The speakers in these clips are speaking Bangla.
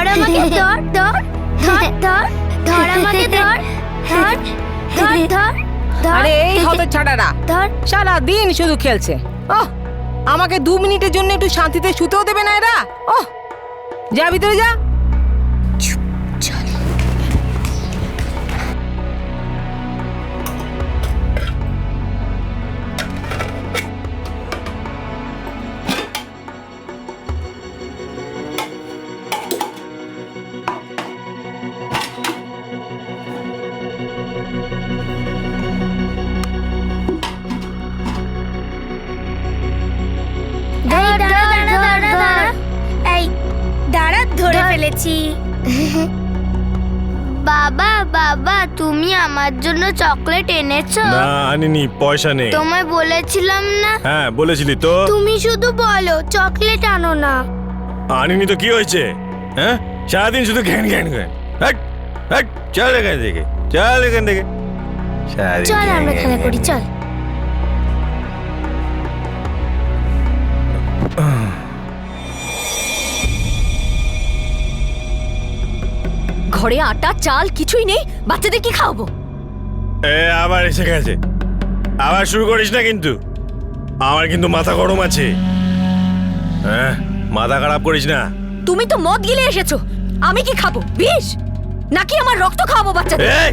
ধর আমাকে, ধর ধর ধর ধর ধর আমাকে, ধর ধর ধর ধর ধর। আরে এই হতচ্ছাড়ারা ধর। সারা দিন শুধু খেলছে। ওহ, আমাকে 2 মিনিটের জন্য একটু শান্তিতে শুতেও দেবে না এরা। ওহ, যা ভিতরে যা। চল। এই দাঁড়া, ধরে ফেলেছি। বাবা বাবা, তুমি আমার জন্য চকলেট এনেছো? না আনিনি, পয়সা নেই। তোমায় বলেছিলাম না? হ্যাঁ বলেছিলি তো। তুমি শুধু বলো চকলেট আনো না। আনিনি তো কি হয়েছে? হ্যাঁ, সারাদিন শুধু ঘ্যান ঘ্যান ঘ্যান। হ্যাট, হ্যাট, চল এখান থেকে, চল এখান থেকে। সারাদিন চল ঘ্যান আমরা ঘ্যান খেলা ঘ্যান। করি, চল। ঘরে আটা চাল কিছুই নেই, বাচ্চাদের কি খাওয়াবো? এ আবার এসে গেছে, আবার শুরু করিস না কিন্তু। আমার কিন্তু মাথা গরম আছে। হ্যাঁ, মাথা খারাপ করিস না। তুমি তো মদ গিলে এসেছো, আমি কি খাবো? বিষ নাকি আমার রক্ত খাওয়াবো বাচ্চাদের? এই,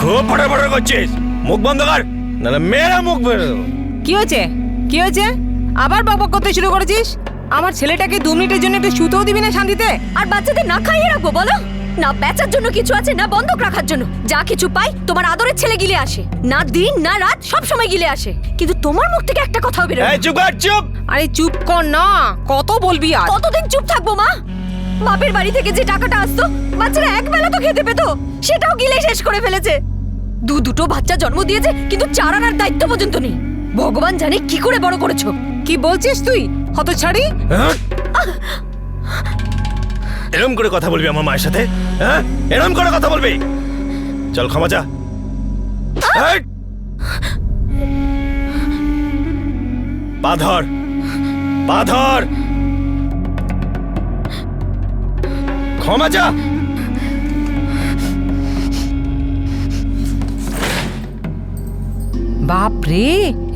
খুব ফটাফট করছিস, মুখ বন্ধ কর, নাহলে মেয়েরা মুখ বেরো। কি হয়েছে? কি হয়েছে? আবার বকবক করতে শুরু করেছিস? আমার ছেলেটাকে 2 মিনিটের জন্য একটু শুতেও দিবি না শান্তিতে? আর বাচ্চাদের না খাইয়ে রাখবো বলো? না বেচার জন্য কিছু আছে, না বন্ধক রাখার জন্য। যা কিছু পাই তোমার আদরের ছেলে গিলে আসে, না দিন না রাত সব সময় গিলে আসে, কিন্তু তোমার মুখ থেকে একটা কথাও বেরোয় না। এই চুপ কর, চুপ। আরে চুপ কর না, কত বলবি আর? কতদিন চুপ থাকবো মা? বাপের বাড়ি থেকে যে টাকাটা আসতো, বাচ্চারা একবেলা তো খেতে পেতো, সেটাও গিলে শেষ করে ফেলেছে। দুটো বাচ্চা জন্ম দিয়েছে, কিন্তু 4 আনার দায়িত্ব পর্যন্ত নেই। ভগবান জানে কি করে বড় করেছো। কি বলছিস তুই হতচ্ছাড়ি? হ্যাঁ? এরম করে কথা বলবি আমার মায়ের সাথে? হ্যাঁ, এরম করে কথা বলবি? চল ক্ষমা চা। এই! পা ধর, পা ধর, ক্ষমা চা। বাপ রে,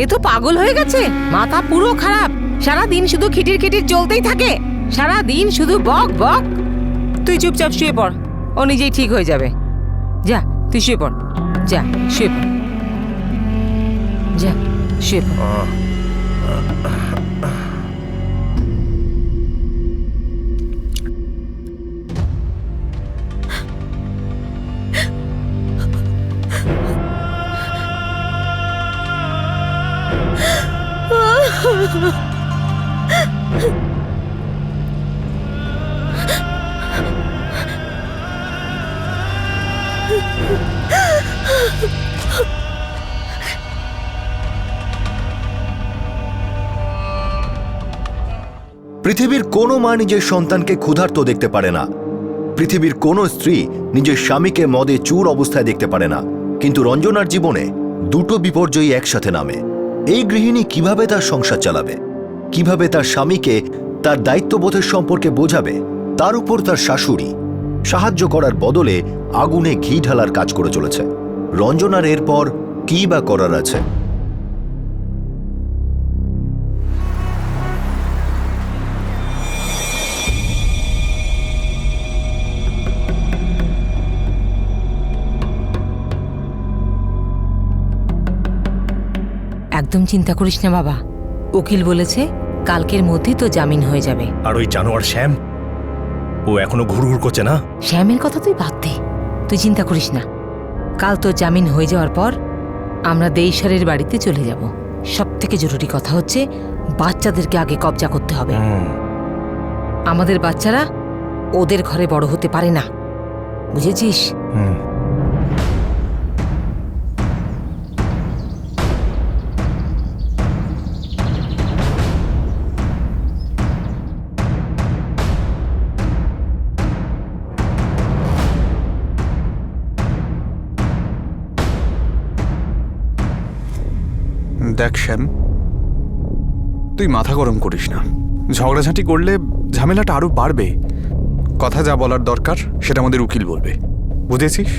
এ তো পাগল হয়ে গেছে, মাথা পুরো খারাপ। সারা দিন শুধু খিটির খিটির চলতেই থাকে, সারা দিন শুধু বক বক। তুই চুপচাপ শুয়ে পড়, ও নিজেই ঠিক হয়ে যাবে। যা তুই শুয়ে পড়, যা শুয়ে পড়, যা শুয়ে পড়। পৃথিবীর কোনো মা নিজের সন্তানকে ক্ষুধার্ত দেখতে পারে না। পৃথিবীর কোনো স্ত্রী নিজের স্বামীকে মদে চুর অবস্থায় দেখতে পারে না। কিন্তু রঞ্জনার জীবনে দুটো বিপর্যয় একসাথে নামে। এই গৃহিণী কিভাবে তার সংসার চালাবে, কিভাবে তার স্বামীকে তার দায়িত্ববোধের সম্পর্কে বোঝাবে, তার উপর তার শাশুড়ি সাহায্য করার বদলে আগুনে ঘি ঢালার কাজ করে চলেছে। রঞ্জনার এরপর কী বা করার আছে? একদম চিন্তা করিস না বাবা, উকিল বলেছে কালকের মধ্যেই তো জামিন হয়ে যাবে। আর ওই জানোয়ার শ্যাম, ও এখনো ঘুরঘুর করছে না? শ্যামের কথা তুই বাদ দে, তুই চিন্তা করিস না। কাল তোর জামিন হয়ে যাওয়ার পর আমরা দেইশারের বাড়িতে চলে যাব। সব থেকে জরুরি কথা হচ্ছে বাচ্চাদেরকে আগে কবজা করতে হবে। আমাদের বাচ্চারা ওদের ঘরে বড় হতে পারে না, বুঝেছিস? দেখ শ্যাম, তুই মাথা গরম করিস না। ঝগড়াঝাঁটি করলে ঝামেলাটা আরো বাড়বে। কথা যা বলার দরকার সেটা আমাদের উকিল বলবে, বুঝেছিস?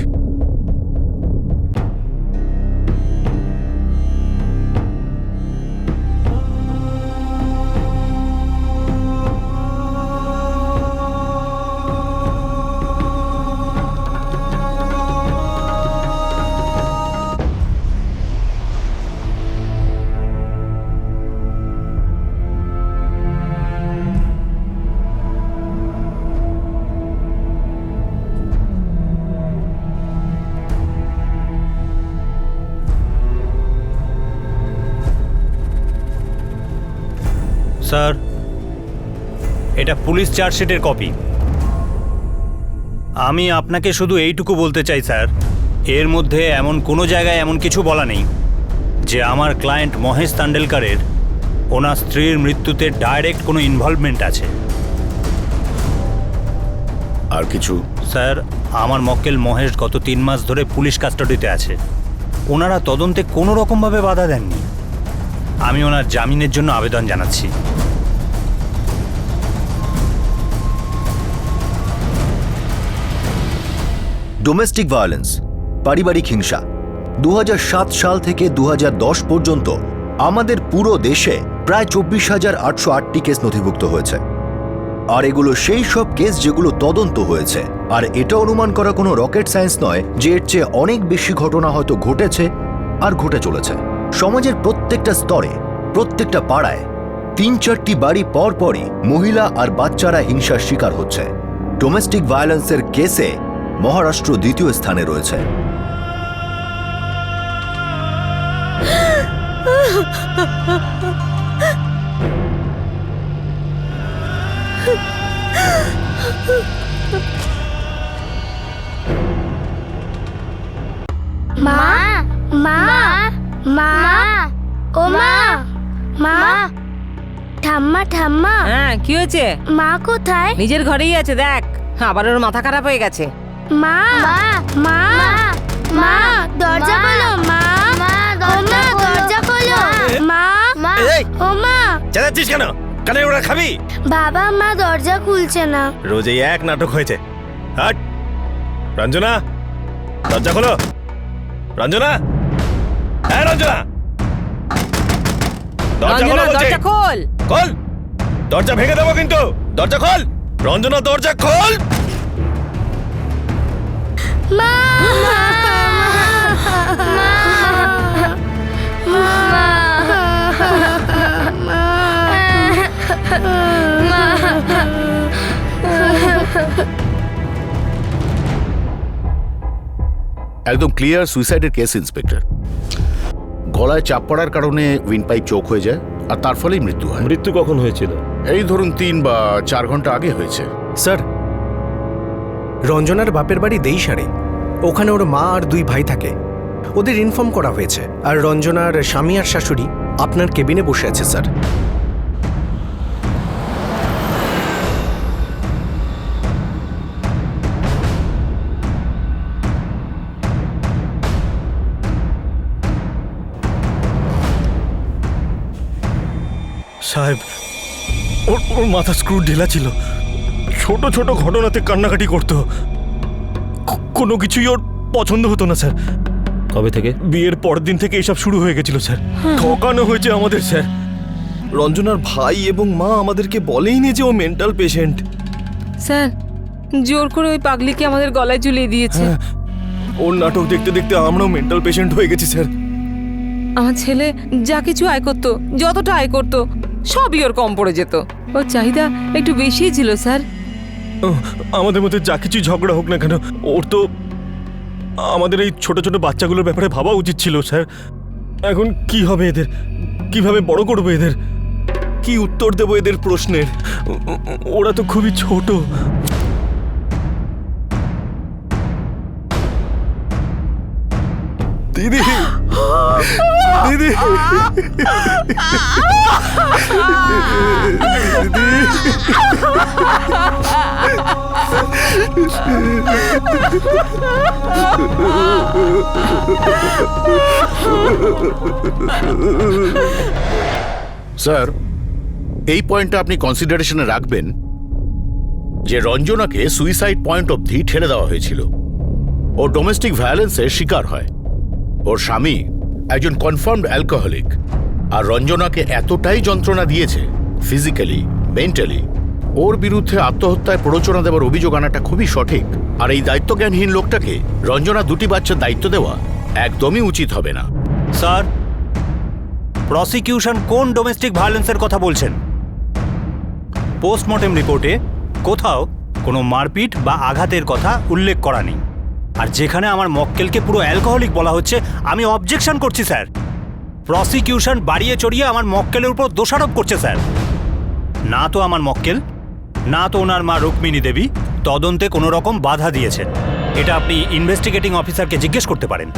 স্যার, এটা পুলিশ চার্জশিটের কপি। আমি আপনাকে শুধু এইটুকু বলতে চাই স্যার, এর মধ্যে এমন কোনো জায়গায় এমন কিছু বলা নেই যে আমার ক্লায়েন্ট মহেশ তান্ডেলকারের ওনার স্ত্রীর মৃত্যুতে ডাইরেক্ট কোনো ইনভলভমেন্ট আছে। আর কিছু? স্যার, আমার মক্কেল মহেশ গত 3 মাস ধরে পুলিশ কাস্টাডিতে আছে। ওনারা তদন্তে কোনো রকমভাবে বাধা দেননি। আমি ওনার জামিনের জন্য আবেদন জানাচ্ছি। ডোমেস্টিক ভায়োলেন্স, পারিবারিক হিংসা 2007 সাল থেকে 2010 পর্যন্ত আমাদের পুরো দেশে প্রায় 24,808টি কেস নথিভুক্ত হয়েছে। আর এগুলো সেই সব কেস যেগুলো তদন্ত হয়েছে। আর এটা অনুমান করা কোনো রকেট সায়েন্স নয় যে এর চেয়ে অনেক বেশি ঘটনা হয়তো ঘটেছে আর ঘটে চলেছে। সমাজের প্রত্যেকটা স্তরে, প্রত্যেকটা পাড়ায় 3-4টি বাড়ি পর পরই মহিলা আর বাচ্চারা হিংসার শিকার হচ্ছে। ডোমেস্টিক ভায়োলেন্সের কেসে মহারাষ্ট্র 2য় স্থানে রয়েছে। মা মা মা ও মা মা ঠাম্মা ঠাম্মা হ্যাঁ, কি হয়েছে? মা কোথায়? নিজের ঘরেই আছে, দেখ। আবার ওর মাথা খারাপ হয়ে গেছে। মা মা মা দরজা খোলো মা ও মা দরজা খোলো মা এই! ও মা চেঁচাচ্ছিস কেন? কানে ওরা খাবি? বাবা মা দরজা খুলছে না। রোজ এই এক নাটক হয়েছে। হাট! রঞ্জনা, দরজা খোলো। রঞ্জনা, হ্যাঁ রঞ্জনা, দরজা খোলো রঞ্জনা, বলছি। দরজা খোল। খোল, দরজা ভেঙে দেবো কিন্তু। দরজা খোল রঞ্জনা, দরজা খোল। মা একদম ক্লিয়ার সুইসাইডের কেস ইন্সপেক্টর। গলায় চাপ পড়ার কারণে উইন্ডপাইপ চোক হয়ে যায় আর তার ফলেই মৃত্যু হয়। মৃত্যু কখন হয়েছিল? এই ধরুন 3 বা 4 ঘন্টা আগে হয়েছে। স্যার, রঞ্জনার বাপের বাড়ি দেইসারে। ওখানে ওর মা আর 2 ভাই থাকে। ওদের ইনফর্ম করা হয়েছে। আর রঞ্জনার স্বামী আর শাশুড়ি আপনার কেবিনে বসে আছে স্যার। সাহেব, ওর মাথা স্ক্রু ঢিলা ছিল। ছোট ছোট ঘটনাতে কান্নাকাটি করতো। কোনো কিছুই ওর পছন্দ হতো না স্যার। কবে থেকে? বিয়ের পরের দিন থেকে এসব শুরু হয়ে গেছিল স্যার। ঠকানো হয়েছে আমাদের স্যার। রঞ্জনার ভাই এবং মা আমাদেরকে বলেইনি যে ও মেন্টাল পেশেন্ট। স্যার, জোর করে ওই পাগলিকে আমাদের গলায় ঝুলিয়ে দিয়েছে। ওর নাটক দেখতে দেখতে আমরাও মেন্টাল পেশেন্ট হয়ে গেছি স্যার। আমার ছেলে যা কিছু আয় করতো, যতটা আয় করতো, সবই ওর কম পড়ে যেত। ওর চাহিদা একটু বেশিই ছিল স্যার। আমাদের মধ্যে যা কিছু ঝগড়া হোক না কেন, ওর তো আমাদের এই ছোট ছোট বাচ্চাগুলোর ব্যাপারে ভাবা উচিত ছিল স্যার। এখন কি হবে এদের? কিভাবে বড় করবো এদের? কি উত্তর দেবো এদের প্রশ্নের? ওরা তো খুবই ছোট। দিদি, দিদি, স্যার, এই পয়েন্টটা আপনি কনসিডারেশনে রাখবেন যে রঞ্জনাকে সুইসাইড পয়েন্ট অবধি ঠেলে দেওয়া হয়েছিল। ও ডোমেস্টিক ভায়োলেন্সের শিকার হয়। ওর স্বামী একজন কনফার্মড অ্যালকোহলিক, আর রঞ্জনাকে এতটাই যন্ত্রণা দিয়েছে ফিজিক্যালি, মেন্টালি, ওর বিরুদ্ধে আত্মহত্যায় প্ররোচনা দেওয়ার অভিযোগ আনাটা খুবই সঠিক। আর এই দায়িত্বজ্ঞানহীন লোকটাকে রঞ্জনা 2টি বাচ্চার দায়িত্ব দেওয়া একদমই উচিত হবে না। স্যার, প্রসিকিউশন কোন ডোমেস্টিক ভায়োলেন্সের কথা বলছেন? পোস্টমর্টেম রিপোর্টে কোথাও কোনো মারপিট বা আঘাতের কথা উল্লেখ করা নেই। আর যেখানে আমার মক্কেলকে পুরো অ্যালকোহলিক বলা হচ্ছে, আমি অবজেকশন করছি স্যার। প্রসিকিউশন বাড়িয়ে চড়িয়ে আমার মক্কেলের উপর দোষারোপ করছে স্যার। না তো আমার মক্কেল, না তো ওনার মা রুক্মিণী দেবী তদন্তে কোনো রকম বাধা দিয়েছেন। এটা আপনি ইনভেস্টিগেটিং অফিসারকে জিজ্ঞেস করতে পারেন।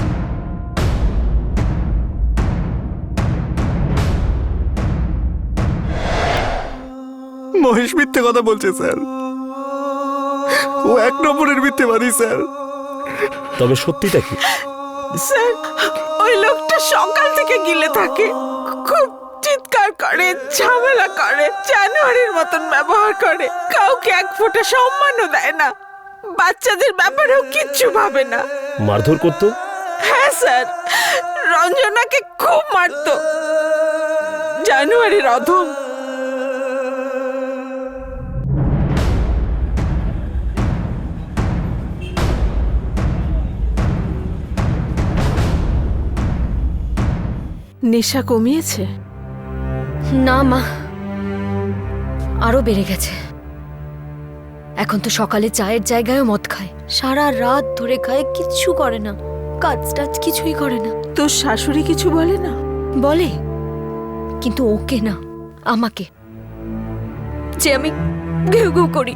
মহেশ মিথ্যে কথা বলছে স্যার, ও 1 নম্বরের মিথ্যেবাদী স্যার। তবে সত্যিটা কি? স্যার, ওই লোকটা সকাল থেকে গিলে থাকে, খুব চিৎকার করে, ঝামেলা করে, জানোয়ারের মতন ব্যবহার করে, কাউকে 1 ফোঁটা সম্মানও দেয় না, বাচ্চাদের ব্যাপারেও কিচ্ছু ভাবে না। মারধর করতো? হ্যাঁ স্যার, রঞ্জনাকে খুব মারতো। জানুয়ারির অধম। নেশা কমিয়েছে? না মা, আরো বেড়ে গেছে। এখন তো সকালে চায়ের জায়গায় মদ খায়, সারা রাত ধরে খায়, কিচ্ছু করে না, কাজ টাজ কিছুই করে না। তোর শাশুড়ি কিছু বলে না? বলে, কিন্তু ওকে না, আমাকে, যে আমি ঘেউ ঘেউ করি।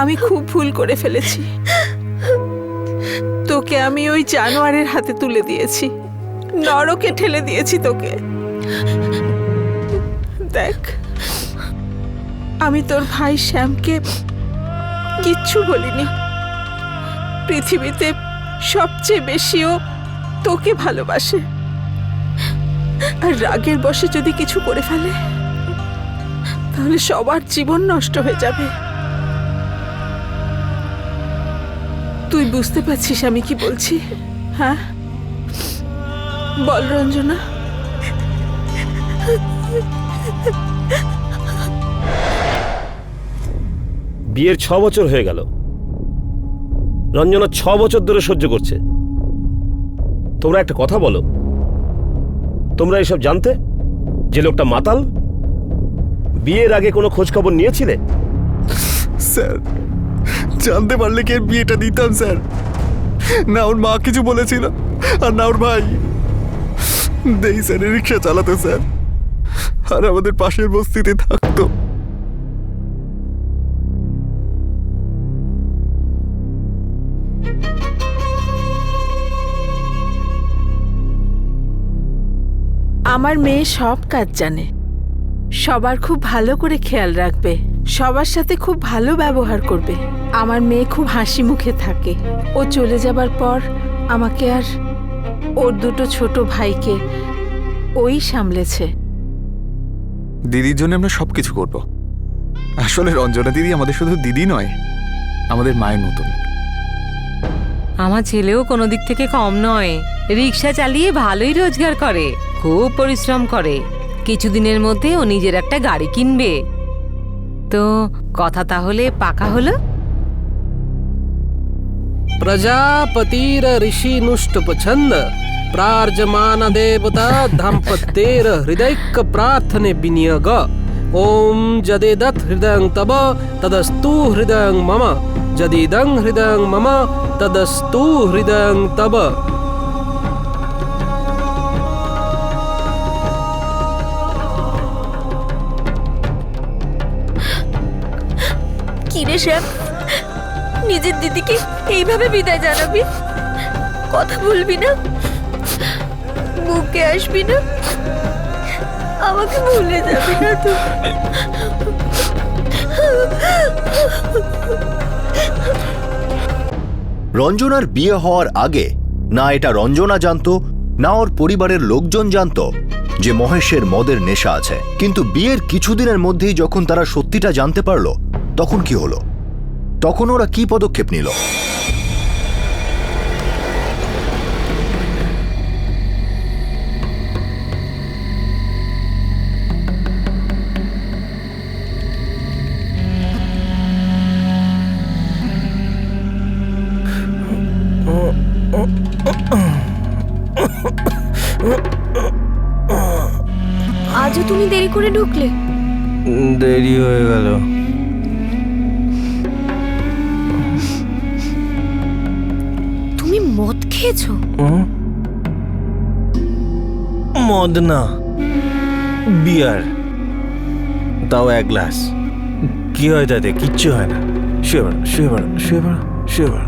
আমি খুব ভুল করে ফেলেছি, তোকে আমি ওই জানোয়ারের হাতে তুলে দিয়েছি, নরকে ঠেলে দিয়েছি তোকে। দেখ, আমি তোর ভাই শ্যামকে কিচ্ছু বলিনি। পৃথিবীতে সবচেয়ে বেশিও তোকে ভালোবাসে, আর রাগের বশে যদি কিছু করে ফেলে তাহলে সবার জীবন নষ্ট হয়ে যাবে। তুই বুঝতে পারছিস আমি কি বলছি? হ্যাঁ বল রঞ্জনা। বিয়ের 6 বছর হয়ে গেল, রঞ্জনা 6 বছর ধরে সহ্য করছে। তোমরা একটা কথা বলো, তোমরা এসব জানতে যে লোকটা মাতাল? বিয়ের আগে কোনো খোঁজ খবর নিয়েছিলে? স্যার, জানতে পারলে কি এর বিয়েটা দিতাম স্যার? না ওর মা কিছু বলেছিল, আর না ওর ভাই। দেই স্যার রিক্সা চালাতো স্যার, আর আমাদের পাশের বস্তিতে থাকতো। আমার মেয়ে সব কাজ জানে, সবার খুব ভালো করে খেয়াল রাখবে, সবার সাথে খুব ভালো ব্যবহার করবে। আমার মেয়ে খুব হাসি মুখে থাকে। ও চলে যাবার পর আমাকে আর ওর 2 ছোট ভাইকে ওই সামলেছে। দিদির জন্য আমরা সবকিছু করব। আসলে রঞ্জনা দিদি আমাদের শুধু দিদি নয়, আমাদের মায়ের মতন। আমার ছেলেও কোনো দিক থেকে কম নয়, রিক্সা চালিয়ে ভালোই রোজগার করে, খুব পরিশ্রম করে। কিছুদিনের মধ্যে ও নিজের একটা গাড়ি কিনবে। তো কথা তাহলে পাকা হলো? प्रजापतिर ऋषि नुष्ट पछंद प्रार्जमान देवता दाम्पत्येर हृदयक प्रार्थने विनियोग ओम जदेदत् हृदयं तब तदस्तु हृदयं मम जदिदं हृदयं मम तदस्तु हृदयं तब। কি রে শ্যাম, নিজের দিদিকে এইভাবে বিদায় জানাবি? কথা বলবি না, বুকে আসবি না, আমাকে ভুলে যাবি না তো? রঞ্জনার বিয়ে হওয়ার আগে না এটা রঞ্জনা জানতো, না ওর পরিবারের লোকজন জানতো যে মহেশের মদের নেশা আছে। কিন্তু বিয়ের কিছুদিনের মধ্যেই যখন তারা সত্যিটা জানতে পারল, তখন কি হলো? তখন ওরা কি পদক্ষেপ নিল? আজও তুমি দেরি করে ঢুকলে? দেরি হয়ে গেল। তুমি মদ খেয়েছো? মদ না, বিয়ার, তাও 1 গ্লাস। কি হয় তাতে? কিচ্ছু হয় না। শুয়ে পড়ো, শুয়ে পড়ো, শুয়ে পড়ো, শুয়ে পড়ো।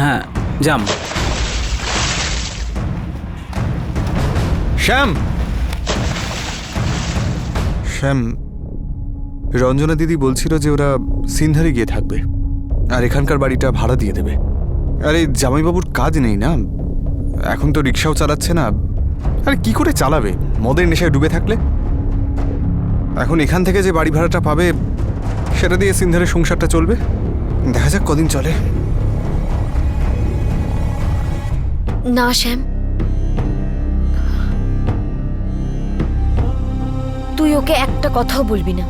হ্যাঁ, জাম। শ্যাম, শ্যাম, রঞ্জনা দিদি বলছিল যে ওরা সিনধারে গিয়ে থাকবে আর এখানকার বাড়িটা ভাড়া দিয়ে দেবে। আরে জামাইবাবুর কাজ নেই না, এখন তো রিক্সাও চালাচ্ছে না। আরে কি করে চালাবে মদের নেশায় ডুবে থাকলে? এখন এখান থেকে যে বাড়ি ভাড়াটা পাবে সেটা দিয়ে সিনধারের সংসারটা চলবে। দেখা যাক কদিন চলে। না শ্যাম, তুই ওকে একটা কথাও বলবি না।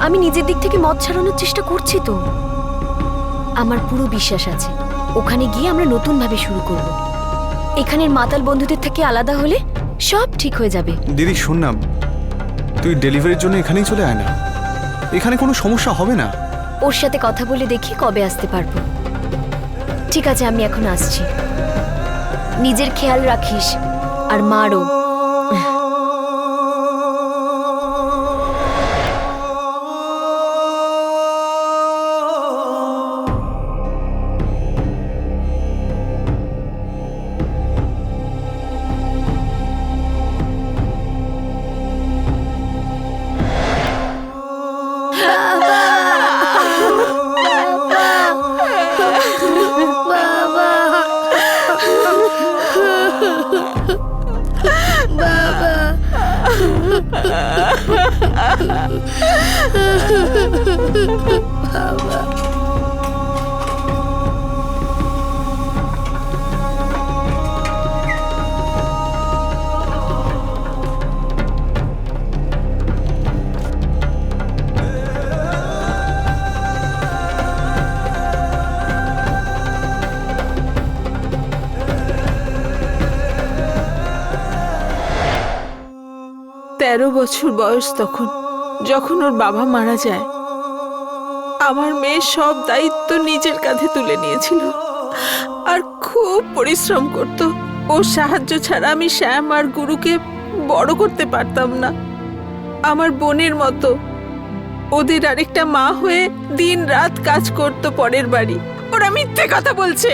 আমি নিজের দিক থেকে মদ ছাড়ানোর চেষ্টা করছি তো। আমার পুরো বিশ্বাস আছে ওখানে গিয়ে আমরা নতুন ভাবে শুরু করব। এখানের মাতাল বন্ধুদের থেকে আলাদা হলে সব ঠিক হয়ে যাবে। দিদি শোন না, তুই ডেলিভারির জন্য এখানেই চলে আয় না, এখানে কোনো সমস্যা হবে না। ওর সাথে কথা বলে দেখি কবে আসতে পারবো। ঠিক আছে, আমি এখন আসছি। নিজের খেয়াল রাখিস আর মারও। তেরো বছর বয়স তখন, যখন ওর বাবা মারা যায়। আমার মেয়ে সব দায়িত্ব নিজের কাঁধে তুলে নিয়েছিল আর খুব পরিশ্রম করত। ওর সাহায্য ছাড়া আমি শ্যাম আর গুরুকে বড় করতে পারতাম না। আমার বোনের মতো ওদের আরেকটা মা হয়ে দিন রাত কাজ করত পরের বাড়ি। ওরা মিথ্যে কথা বলছে,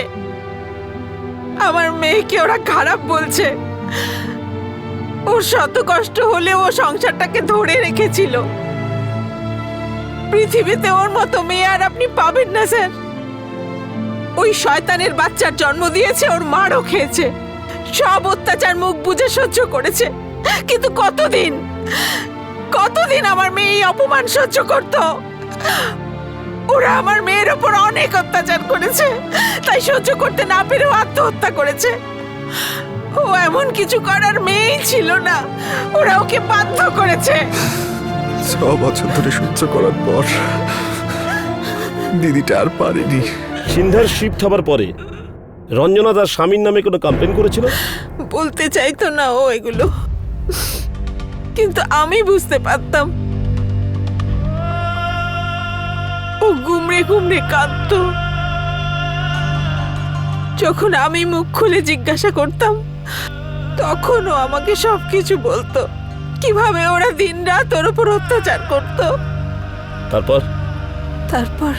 আমার মেয়েকে ওরা খারাপ বলছে। ওর শত কষ্ট হলে ও সংসারটাকে ধরে রেখেছিল। পৃথিবীতে ওর মতো মেয়ে আর আপনি পাবেন না স্যার। ওই শয়তানের বাচ্চার জন্ম দিয়েছে, ওর মারও খেয়েছে, সব অত্যাচার মুখ বুজে সহ্য করেছে। কিন্তু কতদিন কতদিন আমার মেয়ে এই অপমান সহ্য করত? ওরা আমার মেয়ের ওপর অনেক অত্যাচার করেছে, তাই সহ্য করতে না পেরেও আত্মহত্যা করেছে। ও এমন কিছু করার মেয়েই ছিল না, ওরা ওকে বাধ্য করেছে। 6 বছর ধরে সহ্য করার পর দিদিটা আর পারেনি। সিনধার শিফট হবার পরে রঞ্জনা তার স্বামীর নামে কোনো কমপ্লেন করেছিল? বলতে চাইতো না ও এগুলো, কিন্তু আমি বুঝতে পারতাম। ও গুমড়ে গুমড়ে কাঁদতো। যখন আমি মুখ খুলে জিজ্ঞাসা করতাম তখনও আমাকে সবকিছু বলতো, কিভাবে ওরা দিনরাত ওর উপর অত্যাচার করত। তারপর তারপর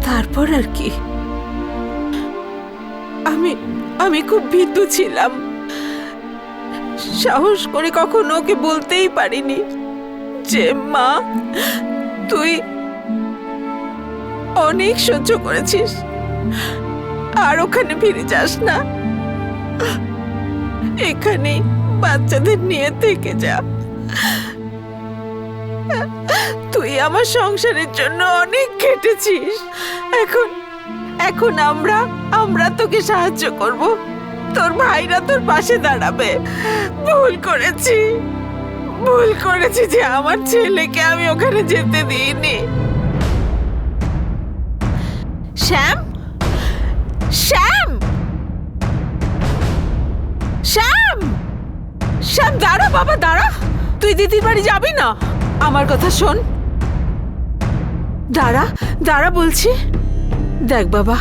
তারপর আর কি, আমি খুব ভীতু ছিলাম। সাহস করে কখনো ওকে বলতেই পারিনি মা তুই অনেক সহ্য করেছিস, আর ওখানে ফিরে যাস না, এখানেই বাচ্চাদের নিয়ে থেকে যা। তুই আমার সংসারের জন্য অনেক খেটেছিস, এখন এখন আমরা তোকে সাহায্য করব, তোর ভাইরা তোর পাশে দাঁড়াবে। ভুল করেছি যে আমার ছেলেকে আমি ওখানে যেতে দিইনি। শ্যাম, শ্যাম, শ্যাম, শ্যাম দাঁড়া বাবা দাঁড়া, তুই দিদির বাড়ি যাবি না? আমার কথা শোন, দাঁড়া দাঁড়া বলছি। দেখ বাবা,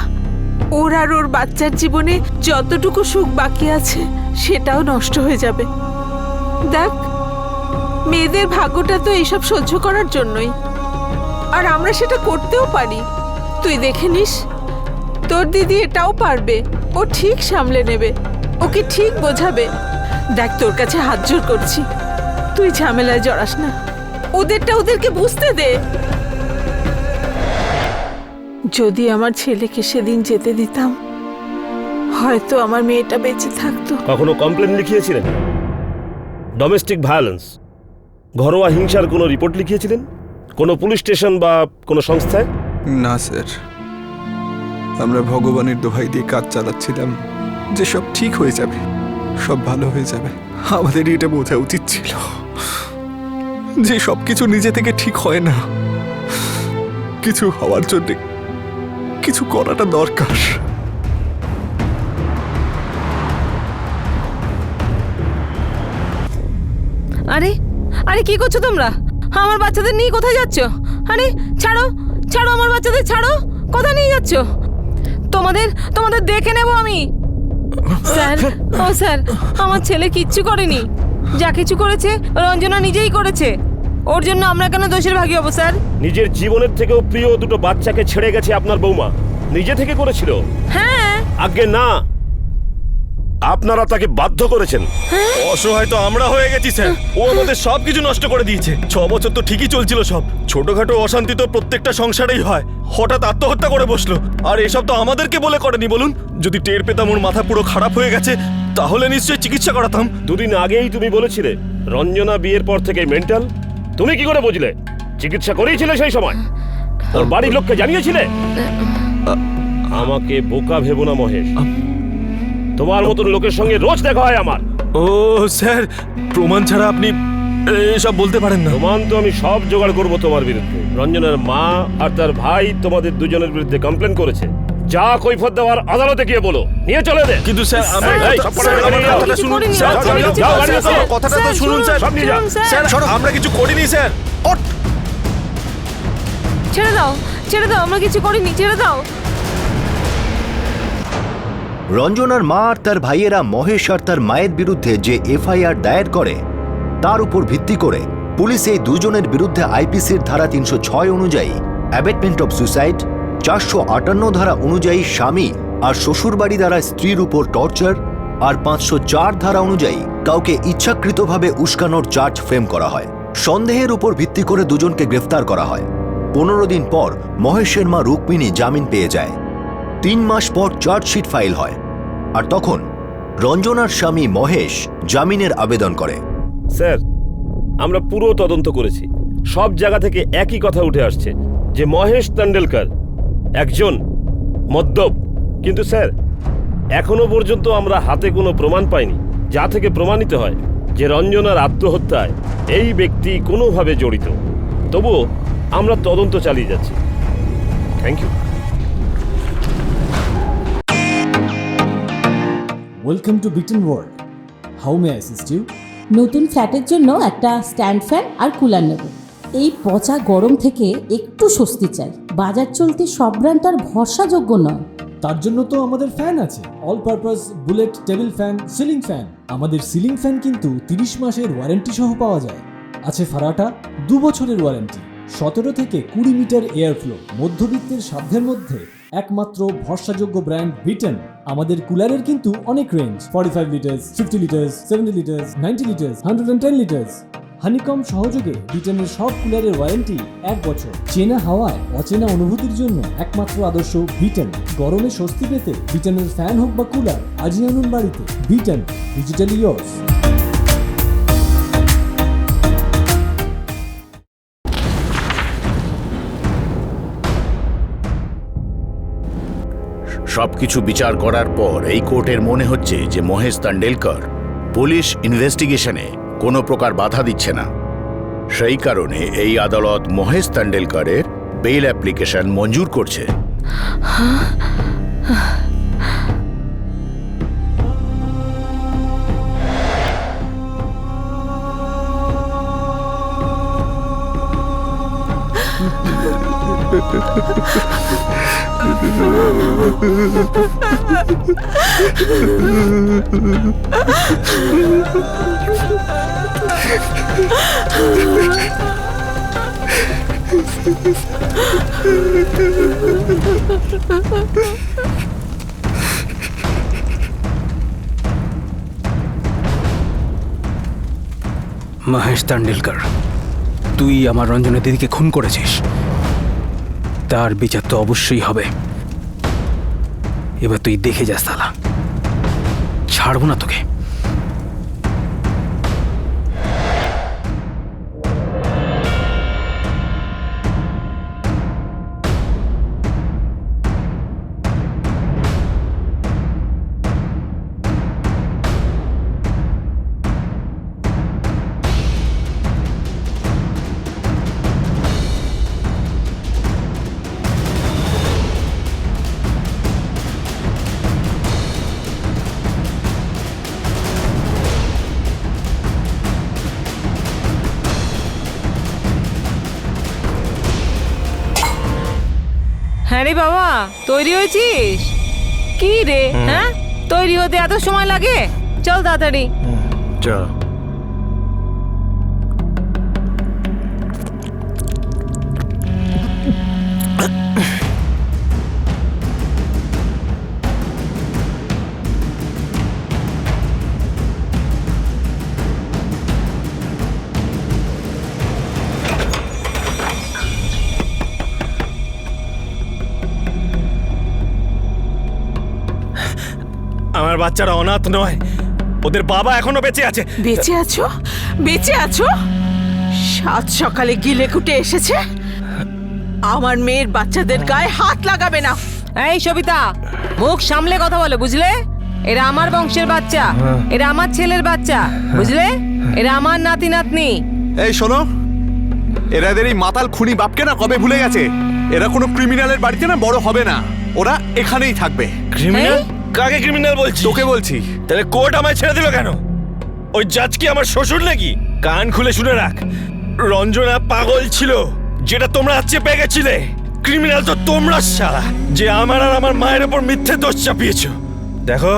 ওর আর ওর বাচ্চার জীবনে যতটুকু সুখ বাকি আছে সেটাও নষ্ট হয়ে যাবে। দেখ, মেয়েদের ভাগ্যটা তো এইসব সহ্য করার জন্যই, আর আমরা সেটা করতেও পারি। তুই দেখে নিস, তোর দিদি এটাও পারবে, ও ঠিক সামলে নেবে, ওকে ঠিক বোঝাবে। দেখ, তোর কাছে হাত জোর করছি, তুই ঝামেলায় জড়াস না, ওদেরকে বুঝতে দে। যদি আমার ছেলেকে সেদিন যেতে দিতাম, হয়তো আমার মেয়েটা বেঁচে থাকতো। কখনো কমপ্লেন লিখিয়েছিলেন? ডোমেস্টিক ভায়োলেন্স, ঘরোয়া হিংসার কোনো রিপোর্ট লিখিয়েছিলেন কোনো পুলিশ স্টেশন বা কোনো সংস্থায়? না স্যার, আমরা ভগবানের দোহাই দিয়ে কাজ চালাচ্ছিলাম যে সব ঠিক হয়ে যাবে, সব ভালো হয়ে যাবে। আমাদের এটা বোঝা উচিত ছিল যে সবকিছু নিজে থেকে ঠিক হয় না, কিছু হওয়ার জন্য কিছু করাটা দরকার। আরে আরে কি করছো তোমরা? আমার বাচ্চাদের নিয়ে কোথায় যাচ্ছ? আরে ছাড়ো ছাড়ো, আমার বাচ্চাদের ছাড়ো, কোথায় নিয়ে যাচ্ছ? তোমাদের দেখে নেব আমি। স্যার, ও স্যার, আমার ছেলে কিচ্ছু করেনি, যা কিছু করেছে রঞ্জনা নিজেই করেছে, ওর জন্য আমরা কেন দোষের ভাগী হব স্যার? নিজের জীবনের থেকেও প্রিয় দুটো বাচ্চাকে ছেড়ে গেছে আপনার বৌমা, নিজে থেকে করেছিল? হ্যাঁ। আগে না, আপনারা তাকে বাধ্য করেছেন। অসহায় তো আমরা হয়ে গেছি স্যার, ও আমাদের সবকিছু নষ্ট করে দিয়েছে। 6 বছর তো ঠিকই চলছিল সব, ছোটখাটো অশান্তি তো প্রত্যেকটা সংসারেই হয়, হঠাৎ আত্মহত্যা করে বসলো। আর এসব তো আমাদেরকে বলে করেনি বলুন? যদি টের পেতাম ওর মাথা পুরো খারাপ হয়ে গেছে, তাহলে নিশ্চয়ই চিকিৎসা করাতাম। দুদিন আগেই তুমি বলেছিলে রঞ্জনা বিয়ের পর থেকে মেন্টাল, তুমি কি করে বুঝলে? চিকিৎসা করেইছিলে সেই সময়? ওর বাড়ির লোককে জানিয়েছিলে? আমাকে বোকা ভেবো না মহেশ, তোমার মতন লোকের সঙ্গে রোজ দেখা হয় আমার। ও স্যার, প্রমাণ ছাড়া আপনি এসব বলতে পারেন না। প্রমাণ তো আমি সব জোগাড় করবো তোমার বিরুদ্ধে। রঞ্জনার মা আর তার ভাই তোমাদের দুজনের বিরুদ্ধে কমপ্লেন করেছে, যা কৈফত দেওয়ার আদালতে গিয়ে বলো, নিয়ে চলে দে। কিন্তু স্যার, কথাটা তো শুনুন স্যার। স্যার, আমরা কিছু করিনি স্যার। ছেড়ে দাও, ছেড়ে দাও, আমরা কিছু করিনি, ছেড়ে দাও। রঞ্জনার মা আর তার ভাইয়েরা মহেশ আর তার মায়ের বিরুদ্ধে যে এফআইআর দায়ের করে, তার উপর ভিত্তি করে পুলিশ এই দুজনের বিরুদ্ধে আইপিসির ধারা 306 অনুযায়ী অ্যাবেটমেন্ট অফ সুইসাইড, 458 ধারা অনুযায়ী স্বামী আর শ্বশুরবাড়ি দ্বারা স্ত্রীর উপর টর্চার, আর 504 ধারা অনুযায়ী কাউকে ইচ্ছাকৃতভাবে উস্কানোর চার্জ ফ্রেম করা হয়। সন্দেহের উপর ভিত্তি করে দুজনকে গ্রেফতার করা হয়। 15 দিন পর মহেশের মা রুক্মিণী জামিন পেয়ে যায়। 3 মাস পর চার্জশিট ফাইল হয়, আর তখন রঞ্জনার স্বামী মহেশ জামিনের আবেদন করে। স্যার, আমরা পুরো তদন্ত করেছি, সব জায়গা থেকে একই কথা উঠে আসছে যে মহেশ তান্ডেলকর একজন মদ্যপ। কিন্তু স্যার, এখনো পর্যন্ত আমরা হাতে কোনো প্রমাণ পাইনি যা থেকে প্রমাণিত হয় যে রঞ্জনার আত্মহত্যায় এই ব্যক্তি কোনোভাবে জড়িত। তবুও আমরা তদন্ত চালিয়ে যাচ্ছি। Thank you. Welcome to Beaton world. How may I assist you? নতুন ফ্ল্যাটের জন্য একটা স্ট্যান্ড ফ্যান আর কুলার নেব। এই পচা গরম থেকে একটু স্বস্তি চাই। বাজার চলতে সব ব্র্যান্ড আর ভরসাযোগ্য নয়। তার জন্য তো আমাদের ফ্যান আছে, all purpose bullet table fan, ceiling fan. আমাদের সিলিং ফ্যান কিন্তু 30 মাসের ওয়ারেন্টি সহ পাওয়া যায়। আছে ফারাটা 2 বছরের ওয়ারেন্টি, 17 থেকে 20 মিটার এয়ার ফ্লো। মধ্যবিত্তের সাধ্যের মধ্যে একমাত্র ভরসাযোগ্য ব্র্যান্ড বিটন। আমাদের কুলারের কিন্তু অনেক range, 45 litres, 50 litres, 70 litres, 90 litres, 110 litres. Honeycomb সহযোগে ব্রিটেনের সব কুলারের ওয়ারেন্টি 1 বছর। চেনা হাওয়ায় অচেনা অনুভূতির জন্য একমাত্র আদর্শ ব্রিটেন। গরমে স্বস্তি পেতে ব্রিটেনের ফ্যান হোক বা কুলার, আজই আনুন বাড়িতে। Britain, digitally years. সবকিছু বিচার করার পর এই কোর্টের মনে হচ্ছে যে মহেশ তান্ডেলকর পুলিশ ইনভেস্টিগেশনে কোনো প্রকার বাধা দিচ্ছে না। সেই কারণে এই আদালত মহেশ তান্ডেলকরের বেল অ্যাপ্লিকেশন মঞ্জুর করছে। মহেশ তান্ডেলকর, তুই আমার রঞ্জনা দিদিকে খুন করেছিস, তার বিচার তো অবশ্যই হবে। এবার তুই দেখে যাস শালা, ছাড়বো না তোকে। হ্যাঁ রে বাবা, তৈরি হয়েছিস? কি রে, হ্যাঁ তৈরি হতে এত সময় লাগে? চল তাড়াতাড়ি। চল। আমার বাচ্চারা অনাথ নয়, ওদের বাবা এখনো বেঁচে আছে। বেঁচে আছো? বেঁচে আছো? সাত সকালে গিলে কুটে এসেছে। আমার মেয়ের বাচ্চাদের গায়ে হাত লাগাবে না। এই সবিতা, মুখ সামলে কথা বলো, বুঝলে? এরা আমার বংশের বাচ্চা, এরা আমার ছেলের বাচ্চা, বুঝলে? এরা আমার নাতি নাতনি। এই শোনো, এরাদের এই মাতাল খুনি বাপকে না কবে ভুলে গেছে। এরা কোনো ক্রিমিনালের বাড়িতে না বড় হবে না, ওরা এখানেই থাকবে। ক্রিমিনাল? কাকে ক্রিমিনাল বলছিস? তোকে বলছি। তাহলে কোর্ট আমায় ছেড়ে দিল কেন? ওই জাজ কি আমার শ্বশুর নাকি? কান খুলে শুনে রাখ, রঞ্জনা পাগল ছিল, যেটা তোমরা চেপে গেছিলে। ক্রিমিনাল তো তোমরা শালা, যে আমার আর আমার মায়ের উপর মিথ্যে দোষ চাপিয়েছো। দেখো,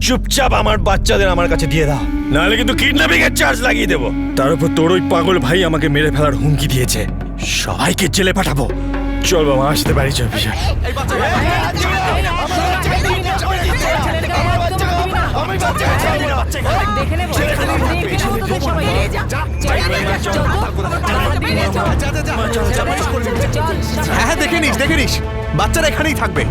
চুপচাপ আমার বাচ্চাদের আমার কাছে দিয়ে দাও, নাহলে কিন্তু কিডন্যাপিং এর চার্জ লাগিয়ে দেবো। তার উপর তোর ওই পাগল ভাই আমাকে মেরে ফেলার হুমকি দিয়েছে। সবাইকে জেলে পাঠাবো। চল বাবা, আসতে পারি। চল বিশাল। হ্যাঁ দেখে নিস, বাচ্চারা এখানেই থাকবে।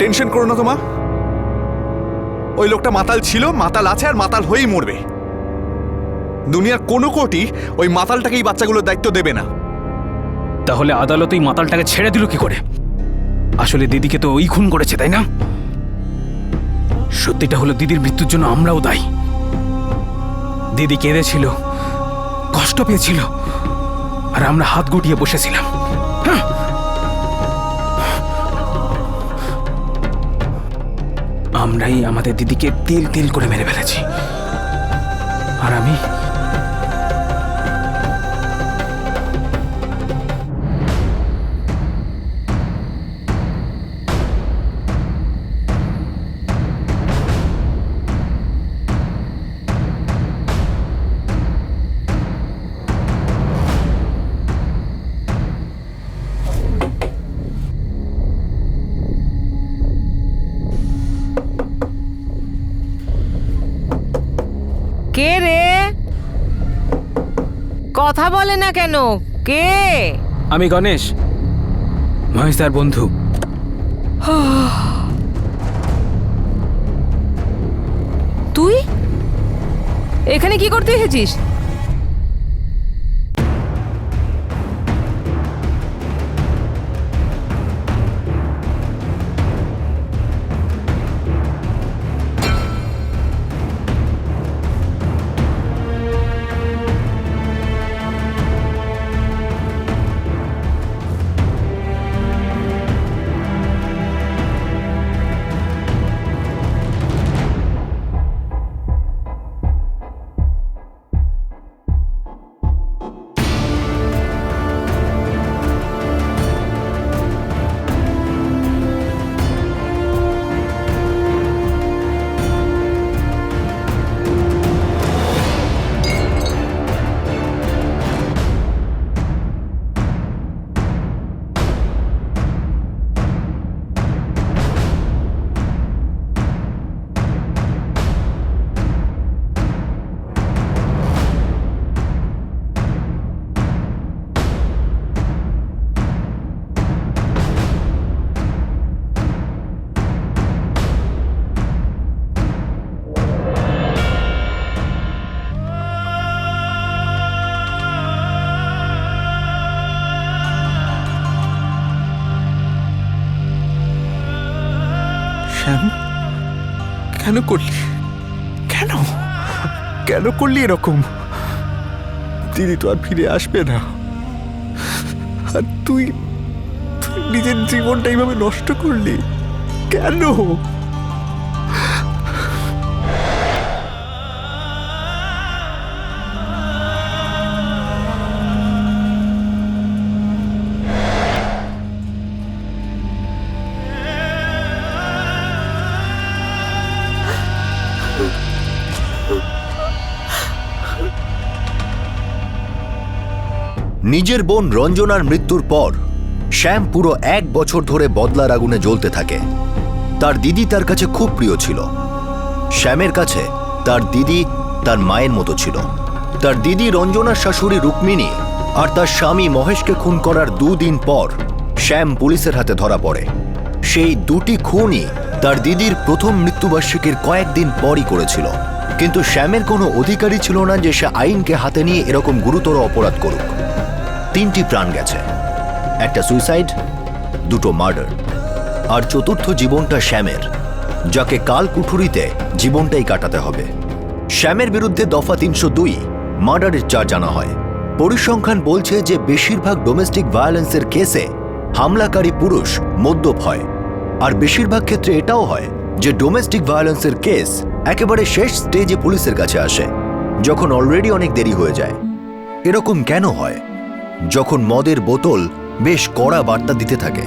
টেনশন করো না তোমা, ওই লোকটা মাতাল ছিল, মাতাল আছে, আর মাতাল হয়েই মরবে। দুনিয়ার কোনো কোর্টই ওই মাতালটাকে এই বাচ্চাগুলোর দায়িত্ব দেবে না। তাহলে আদালত এই মাতালটাকে ছেড়ে দিল কি করে? আসলে দিদিকে তো ওই খুন করেছে, তাই না? সত্যিটা হলো দিদির মৃত্যুর জন্য আমরাও দায়ী। দিদি কেঁদেছিল, কষ্ট পেয়েছিল, আর আমরা হাত গুটিয়ে বসেছিলাম। আমরাই আমাদের দিদিকে তিল তিল করে মেরে ফেলেছি। আর আমি কথা বলে না কেন? কে? আমি গণেশ, মহেশদার বন্ধু। তুই এখানে কি করতে এসেছিস? শ্যাম, কেন করলি? কেন কেন করলি এরকম? দিদি তো আর ফিরে আসবে না, আর তুই নিজের জীবনটা এইভাবে নষ্ট করলি কেন? নিজের বোন রঞ্জনার মৃত্যুর পর শ্যাম পুরো 1 বছর ধরে বদলার আগুনে জ্বলতে থাকে। তার দিদি তার কাছে খুব প্রিয় ছিল। শ্যামের কাছে তার দিদি তার মায়ের মতো ছিল। তার দিদি রঞ্জনার শাশুড়ি রুক্মিণী আর তার স্বামী মহেশকে খুন করার 2 দিন পর শ্যাম পুলিশের হাতে ধরা পড়ে। সেই 2টি খুনই তার দিদির প্রথম মৃত্যুবার্ষিকীর কয়েকদিন পরই করেছিল। কিন্তু শ্যামের কোনো অধিকারই ছিল না যে সে আইনকে হাতে নিয়ে এরকম গুরুতর অপরাধ করুক। 3টি প্রাণ গেছে, একটা সুইসাইড, 2টো মার্ডার, আর 4র্থ জীবনটা শ্যামের, যাকে কাল কুঠুরিতে জীবনটাই কাটাতে হবে। শ্যামের বিরুদ্ধে দফা 302 মার্ডারের চার্জ আনা হয়। পরিসংখ্যান বলছে যে বেশিরভাগ ডোমেস্টিক ভায়োলেন্সের কেসে হামলাকারী পুরুষ মদ্যপ হয়, আর বেশিরভাগ ক্ষেত্রে এটাও হয় যে ডোমেস্টিক ভায়োলেন্সের কেস একেবারে শেষ স্টেজে পুলিশের কাছে আসে, যখন অলরেডি অনেক দেরি হয়ে যায়। এরকম কেন হয়? যখন মদের বোতল বেশ কড়া বার্তা দিতে থাকে,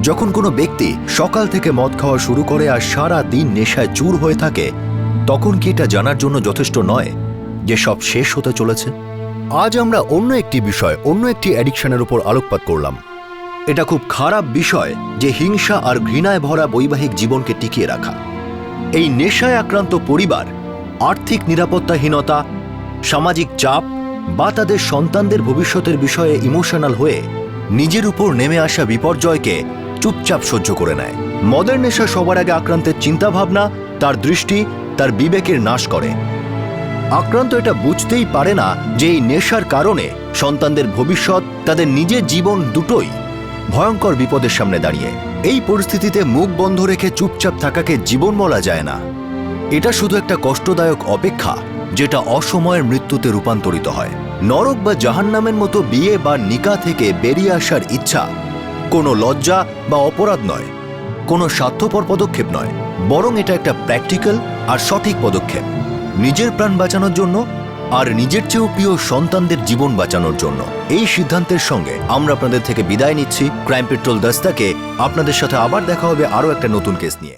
যখন কোনো ব্যক্তি সকাল থেকে মদ খাওয়া শুরু করে আর সারা দিন নেশায় চুর হয়ে থাকে, তখন কি এটা জানার জন্য যথেষ্ট নয় যে সব শেষ হতে চলেছে? আজ আমরা অন্য একটি বিষয়, অন্য একটি অ্যাডিকশনের উপর আলোকপাত করলাম। এটা খুব খারাপ বিষয় যে হিংসা আর ঘৃণায় ভরা বৈবাহিক জীবনকে টিকিয়ে রাখা। এই নেশায় আক্রান্ত পরিবার আর্থিক নিরাপত্তাহীনতা, সামাজিক চাপ বা তাদের সন্তানদের ভবিষ্যতের বিষয়ে ইমোশনাল হয়ে নিজের উপর নেমে আসা বিপর্যয়কে চুপচাপ সহ্য করে নেয়। মদের নেশা সবার আগে আক্রান্তের চিন্তাভাবনা, তার দৃষ্টি, তার বিবেকের নাশ করে। আক্রান্ত এটা বুঝতেই পারে না যে এই নেশার কারণে সন্তানদের ভবিষ্যৎ, তাদের নিজের জীবন দুটোই ভয়ঙ্কর বিপদের সামনে দাঁড়িয়ে। এই পরিস্থিতিতে মুখ বন্ধ রেখে চুপচাপ থাকাকে জীবন বলা যায় না। এটা শুধু একটা কষ্টদায়ক অপেক্ষা, যেটা অসময়ের মৃত্যুতে রূপান্তরিত হয়। নরক বা জাহান্নামের মতো বিয়ে বা নিকা থেকে বেরিয়ে আসার ইচ্ছা কোনো লজ্জা বা অপরাধ নয়, কোনো স্বার্থপর পদক্ষেপ নয়, বরং এটা একটা প্র্যাকটিক্যাল আর সঠিক পদক্ষেপ নিজের প্রাণ বাঁচানোর জন্য আর নিজের চেয়েও প্রিয় সন্তানদের জীবন বাঁচানোর জন্য। এই সিদ্ধান্তের সঙ্গে আমরা আপনাদের থেকে বিদায় নিচ্ছি। ক্রাইম পেট্রোল দস্তাকে আপনাদের সাথে আবার দেখা হবে আরও একটা নতুন কেস নিয়ে।